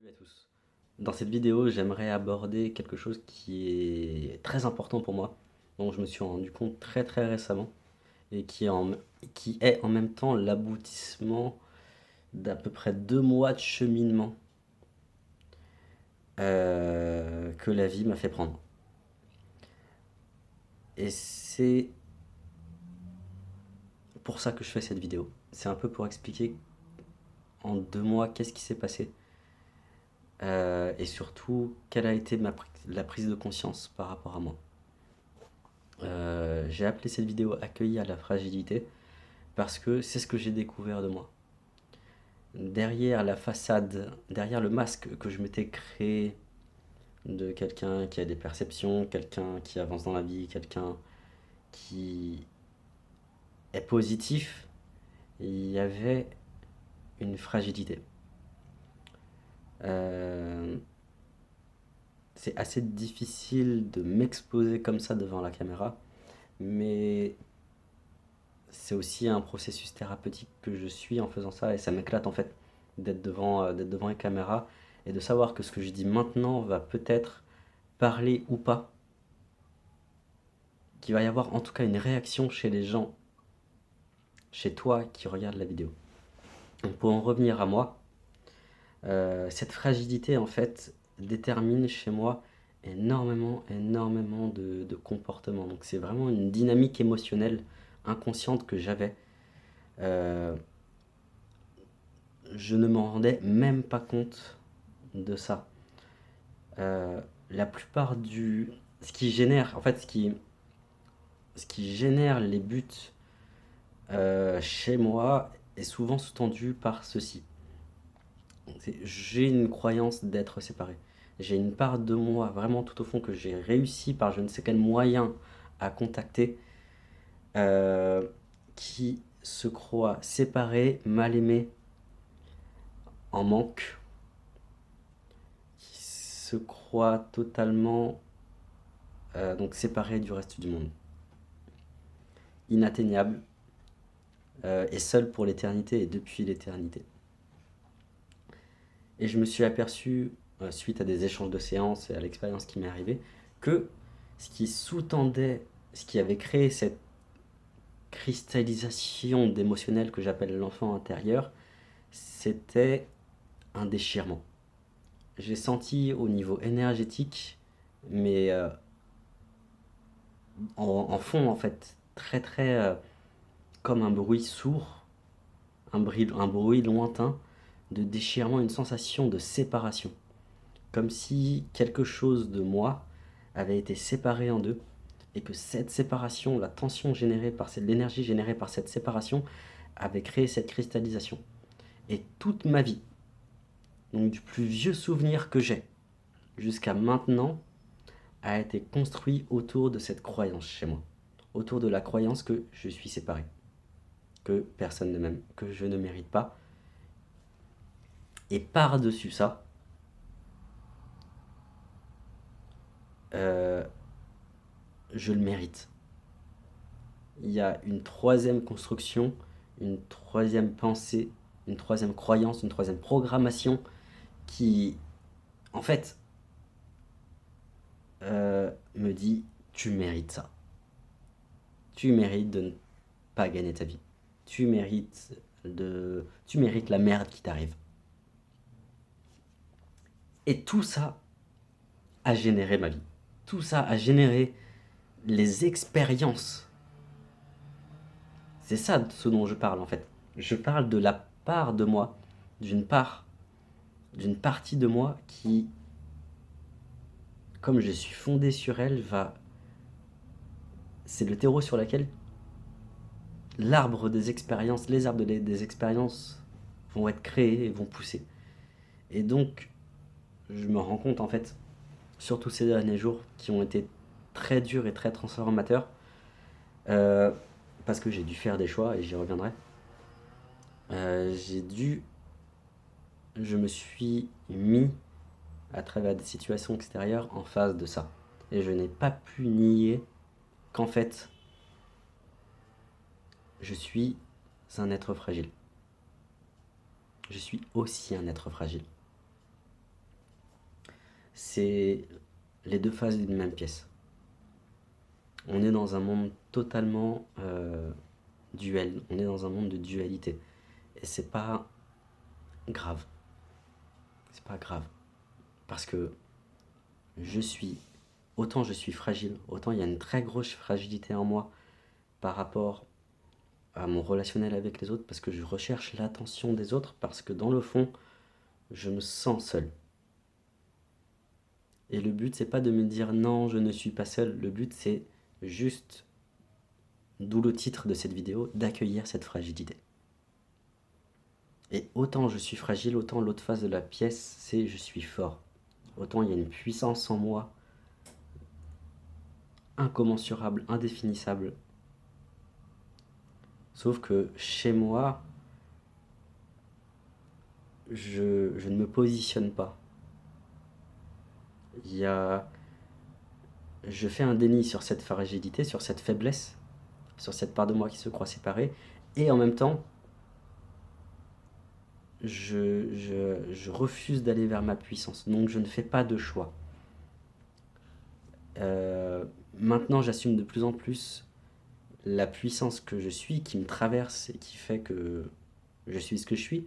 Salut à tous. Dans cette vidéo, j'aimerais aborder quelque chose qui est très important pour moi, dont je me suis rendu compte très très récemment, et qui est en même temps l'aboutissement d'à peu près 2 mois de cheminement que la vie m'a fait prendre. Et c'est pour ça que je fais cette vidéo. C'est un peu pour expliquer en 2 mois qu'est-ce qui s'est passé, et surtout quelle a été la prise de conscience par rapport à moi. J'ai appelé cette vidéo Accueillir la fragilité parce que c'est ce que j'ai découvert de moi. Derrière la façade, derrière le masque que je m'étais créé de quelqu'un qui a des perceptions, quelqu'un qui avance dans la vie, quelqu'un qui est positif, il y avait une fragilité. Euh, c'est assez difficile de m'exposer comme ça devant la caméra, mais c'est aussi un processus thérapeutique que je suis en faisant ça et ça m'éclate en fait d'être devant une caméra et de savoir que ce que je dis maintenant va peut-être parler ou pas, qu'il va y avoir en tout cas une réaction chez les gens, chez toi qui regarde la vidéo. Donc pour en revenir à moi, cette fragilité en fait détermine chez moi énormément de comportements. Donc c'est vraiment une dynamique émotionnelle inconsciente que j'avais. Euh, je ne m'en rendais même pas compte de ça. La plupart du... Ce qui génère, en fait, ce qui génère les buts chez moi est souvent sous-tendu par ceci. J'ai une croyance d'être séparé. J'ai une part de moi vraiment tout au fond que j'ai réussi par je ne sais quel moyen à contacter, euh, qui se croit séparé, mal aimé, en manque, qui se croit totalement donc séparé du reste du monde, inatteignable, et seul pour l'éternité et depuis l'éternité. Et je me suis aperçu, suite à des échanges de séances et à l'expérience qui m'est arrivée, que ce qui sous-tendait, ce qui avait créé cette cristallisation d'émotionnel que j'appelle l'enfant intérieur, c'était un déchirement. J'ai senti au niveau énergétique, mais en fond en fait, très très comme un bruit sourd, un bruit lointain de déchirement, une sensation de séparation. Comme si quelque chose de moi avait été séparé en deux et que cette séparation, la tension générée par l'énergie générée par cette séparation avait créé cette cristallisation. Et toute ma vie, donc du plus vieux souvenir que j'ai jusqu'à maintenant, a été construit autour de cette croyance chez moi, autour de la croyance que je suis séparé, que personne ne m'aime, que je ne mérite pas. Et par-dessus ça, euh, je le mérite. Il y a une troisième construction, une troisième pensée, une troisième croyance, une troisième programmation qui, en fait, me dit tu mérites ça. Tu mérites de ne pas gagner ta vie. Tu mérites la merde qui t'arrive. Et tout ça a généré ma vie. Tout ça a généré les expériences. C'est ça ce dont je parle en fait. Je parle de la part de moi, d'une part, d'une partie de moi qui, comme je suis fondé sur elle, va. C'est le terreau sur lequel l'arbre des expériences, les arbres des expériences vont être créés et vont pousser. Et donc, je me rends compte en fait, surtout ces derniers jours, qui ont été très durs et très transformateurs, euh, parce que j'ai dû faire des choix et j'y reviendrai. J'ai dû. Je me suis mis à travers des situations extérieures en face de ça. Et je n'ai pas pu nier qu'en fait, je suis un être fragile. Je suis aussi un être fragile. c'est les deux faces d'une même pièce. On est dans un monde totalement duel, on est dans un monde de dualité. Et c'est pas grave. C'est pas grave. Parce que autant je suis fragile, autant il y a une très grosse fragilité en moi par rapport à mon relationnel avec les autres, parce que je recherche l'attention des autres, parce que dans le fond, je me sens seul. Et le but, c'est pas de me dire non, je ne suis pas seul. Le but, c'est juste, d'où le titre de cette vidéo, d'accueillir cette fragilité. Et autant je suis fragile, autant l'autre face de la pièce, c'est je suis fort. Autant il y a une puissance en moi, incommensurable, indéfinissable. Sauf que chez moi, je ne me positionne pas. Je fais un déni sur cette fragilité, sur cette faiblesse, sur cette part de moi qui se croit séparée, et en même temps, je refuse d'aller vers ma puissance. Donc je ne fais pas de choix. Maintenant, j'assume de plus en plus la puissance que je suis, qui me traverse et qui fait que je suis ce que je suis.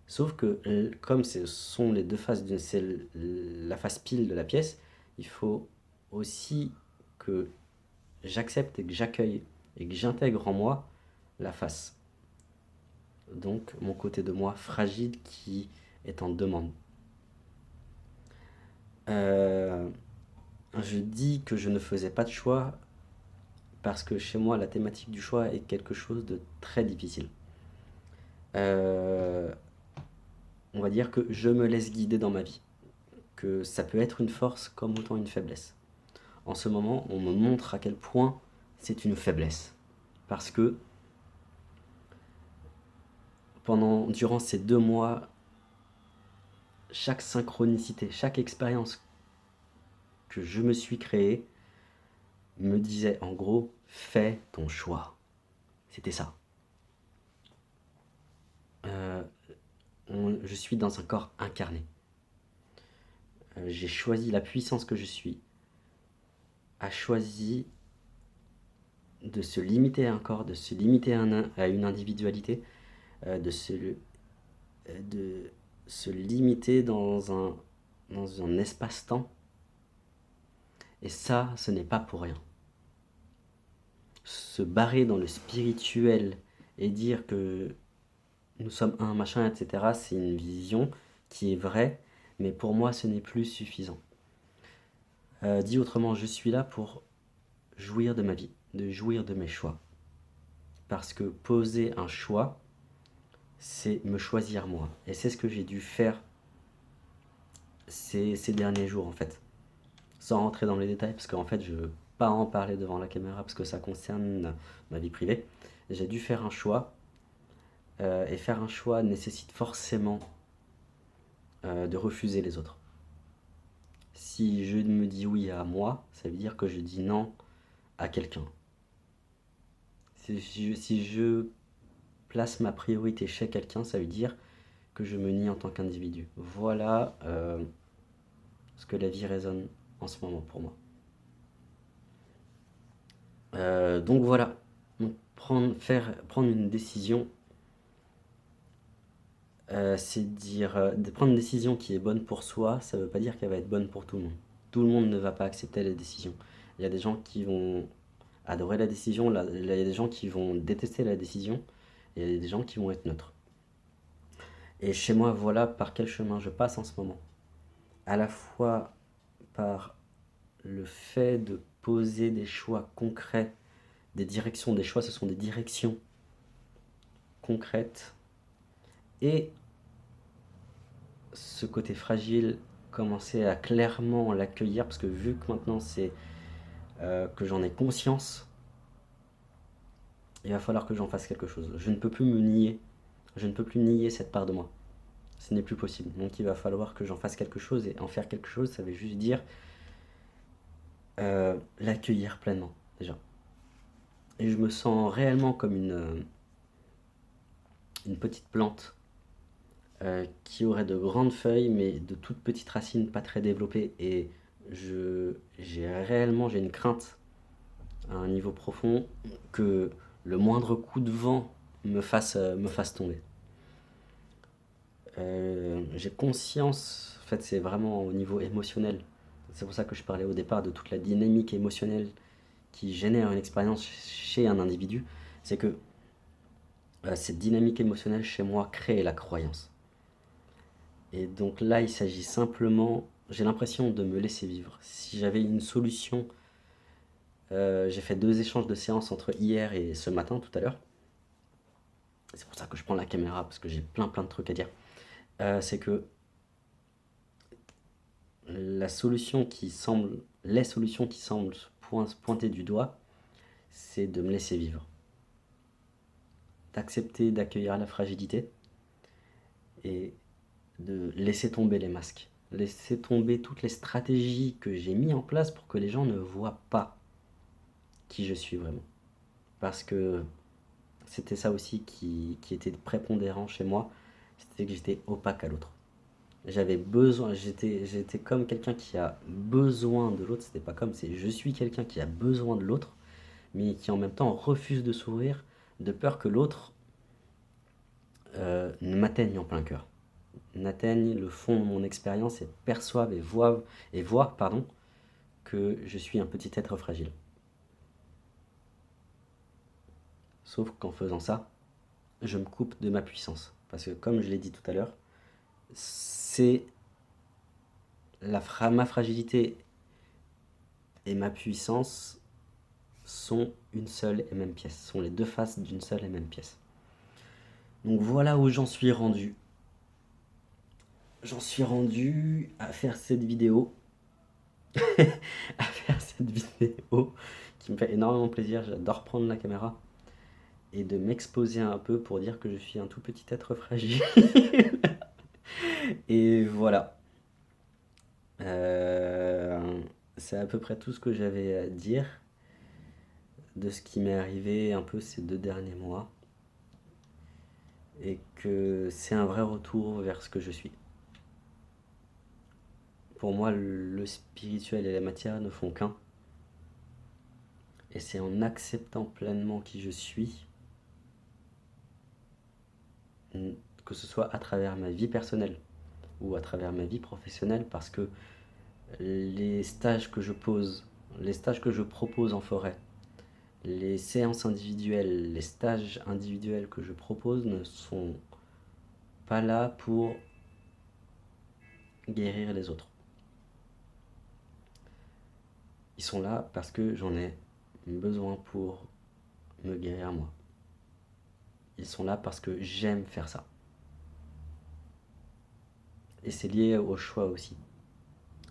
Sauf que, comme ce sont les deux faces, c'est la face pile de la pièce, il faut aussi que j'accepte et que j'accueille et que j'intègre en moi la face. Donc, mon côté de moi fragile qui est en demande. Je dis que je ne faisais pas de choix parce que chez moi, la thématique du choix est quelque chose de très difficile. On va dire que je me laisse guider dans ma vie, que ça peut être une force comme autant une faiblesse. En ce moment, on me montre à quel point c'est une faiblesse. Parce que durant ces 2 mois, chaque synchronicité, chaque expérience que je me suis créée me disait en gros, fais ton choix. C'était ça. Je suis dans un corps incarné. J'ai choisi la puissance que je suis, a choisi de se limiter à un corps, de se limiter à une individualité, de se limiter dans un espace-temps. Et ça, ce n'est pas pour rien. Se barrer dans le spirituel et dire que nous sommes un, machin, etc., c'est une vision qui est vraie, mais pour moi, ce n'est plus suffisant. Dit autrement, je suis là pour jouir de ma vie, de jouir de mes choix. Parce que poser un choix, c'est me choisir moi. Et c'est ce que j'ai dû faire ces derniers jours, en fait. Sans rentrer dans les détails, parce qu'en fait, je ne veux pas en parler devant la caméra, parce que ça concerne ma vie privée. J'ai dû faire un choix. Et faire un choix nécessite forcément de refuser les autres. Si je me dis oui à moi, ça veut dire que je dis non à quelqu'un. Si je place ma priorité chez quelqu'un, ça veut dire que je me nie en tant qu'individu. Voilà ce que la vie résonne en ce moment pour moi. Donc voilà, donc prendre une décision, c'est dire de prendre une décision qui est bonne pour soi, ça ne veut pas dire qu'elle va être bonne pour tout le monde. Tout le monde ne va pas accepter la décision. Il y a des gens qui vont adorer la décision, il y a des gens qui vont détester la décision, et il y a des gens qui vont être neutres. Et chez moi, voilà par quel chemin je passe en ce moment. À la fois par le fait de poser des choix concrets, des directions, des choix, ce sont des directions concrètes, et ce côté fragile, commencer à clairement l'accueillir, parce que vu que maintenant c'est que j'en ai conscience, il va falloir que j'en fasse quelque chose. Je ne peux plus me nier, je ne peux plus nier cette part de moi. Ce n'est plus possible. Donc il va falloir que j'en fasse quelque chose, et en faire quelque chose, ça veut juste dire l'accueillir pleinement, déjà. Et je me sens réellement comme une petite plante qui aurait de grandes feuilles, mais de toutes petites racines pas très développées. Et j'ai une crainte à un niveau profond que le moindre coup de vent me fasse tomber. J'ai conscience, en fait, c'est vraiment au niveau émotionnel. C'est pour ça que je parlais au départ de toute la dynamique émotionnelle qui génère une expérience chez un individu. C'est que cette dynamique émotionnelle chez moi crée la croyance. Et donc là, il s'agit simplement, j'ai l'impression de me laisser vivre. Si j'avais une solution, j'ai fait 2 échanges de séances entre hier et ce matin, tout à l'heure. C'est pour ça que je prends la caméra, parce que j'ai plein de trucs à dire. C'est que les solutions qui semblent se pointer du doigt, c'est de me laisser vivre. D'accepter d'accueillir la fragilité et de laisser tomber les masques. Laisser tomber toutes les stratégies que j'ai mis en place pour que les gens ne voient pas qui je suis vraiment. Parce que c'était ça aussi qui était prépondérant chez moi, c'était que j'étais opaque à l'autre. J'avais besoin, j'étais comme quelqu'un qui a besoin de l'autre, c'était pas comme, c'est je suis quelqu'un qui a besoin de l'autre, mais qui en même temps refuse de s'ouvrir, de peur que l'autre ne m'atteigne en plein cœur, n'atteigne le fond de mon expérience et perçoive et voit, pardon, que je suis un petit être fragile. Sauf qu'en faisant ça, je me coupe de ma puissance. Parce que comme je l'ai dit tout à l'heure, c'est ma fragilité et ma puissance sont une seule et même pièce, sont les deux faces d'une seule et même pièce. Donc voilà où j'en suis rendu. J'en suis rendu à faire cette vidéo. à faire cette vidéo qui me fait énormément plaisir. J'adore prendre la caméra et de m'exposer un peu pour dire que je suis un tout petit être fragile. Et voilà. C'est à peu près tout ce que j'avais à dire de ce qui m'est arrivé un peu ces 2 derniers mois. Et que c'est un vrai retour vers ce que je suis. Pour moi, le spirituel et la matière ne font qu'un. Et c'est en acceptant pleinement qui je suis, que ce soit à travers ma vie personnelle ou à travers ma vie professionnelle, parce que les stages que je propose en forêt, les séances individuelles, les stages individuels que je propose ne sont pas là pour guérir les autres. Ils sont là parce que j'en ai besoin pour me guérir moi. Ils sont là parce que j'aime faire ça. Et c'est lié au choix aussi.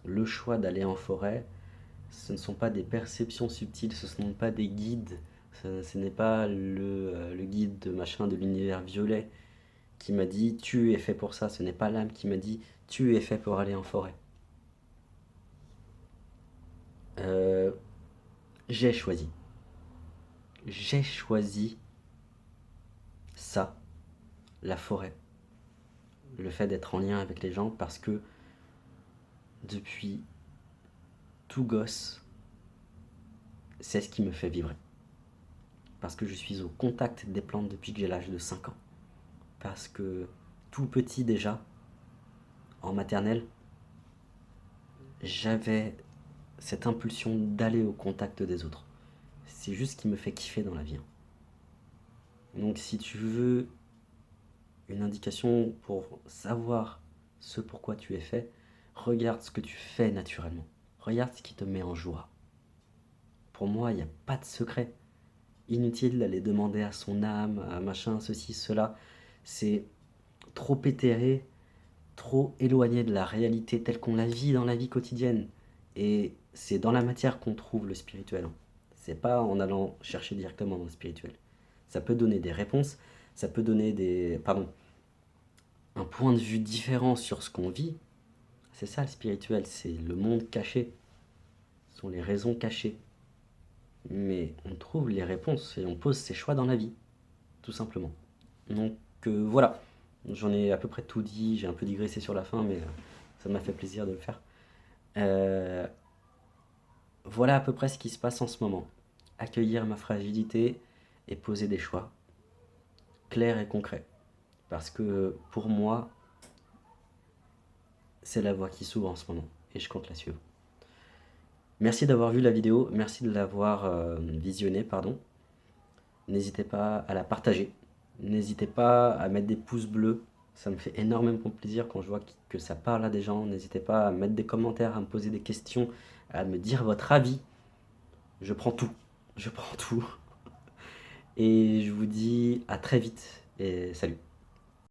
Le choix d'aller en forêt, ce ne sont pas des perceptions subtiles, ce ne sont pas des guides, ce n'est pas le guide de machin de l'univers violet qui m'a dit tu es fait pour ça, ce n'est pas l'âme qui m'a dit tu es fait pour aller en forêt. Euh, j'ai choisi. J'ai choisi ça, la forêt. Le fait d'être en lien avec les gens parce que depuis tout gosse, c'est ce qui me fait vibrer. Parce que je suis au contact des plantes depuis que j'ai l'âge de 5 ans. Parce que tout petit déjà, en maternelle, j'avais cette impulsion d'aller au contact des autres. C'est juste ce qui me fait kiffer dans la vie. Donc si tu veux une indication pour savoir ce pourquoi tu es fait, regarde ce que tu fais naturellement. Regarde ce qui te met en joie. Pour moi, il n'y a pas de secret. Inutile d'aller demander à son âme, à machin, ceci, cela. C'est trop éthéré, trop éloigné de la réalité telle qu'on la vit dans la vie quotidienne. Et c'est dans la matière qu'on trouve le spirituel. C'est pas en allant chercher directement dans le spirituel. Ça peut donner des réponses, ça peut donner un point de vue différent sur ce qu'on vit. C'est ça le spirituel, c'est le monde caché. Ce sont les raisons cachées. Mais on trouve les réponses et on pose ses choix dans la vie, tout simplement. Donc voilà, J'en ai à peu près tout dit, j'ai un peu digressé sur la fin, mais ça m'a fait plaisir de le faire. Euh, voilà à peu près ce qui se passe en ce moment. Accueillir ma fragilité et poser des choix clairs et concrets. Parce que pour moi, c'est la voie qui s'ouvre en ce moment et je compte la suivre. Merci d'avoir vu la vidéo, merci de l'avoir visionnée, pardon. N'hésitez pas à la partager, n'hésitez pas à mettre des pouces bleus, ça me fait énormément plaisir quand je vois que ça parle à des gens. N'hésitez pas à mettre des commentaires, à me poser des questions, à me dire votre avis. Je prends tout, je prends tout. Et je vous dis à très vite et salut.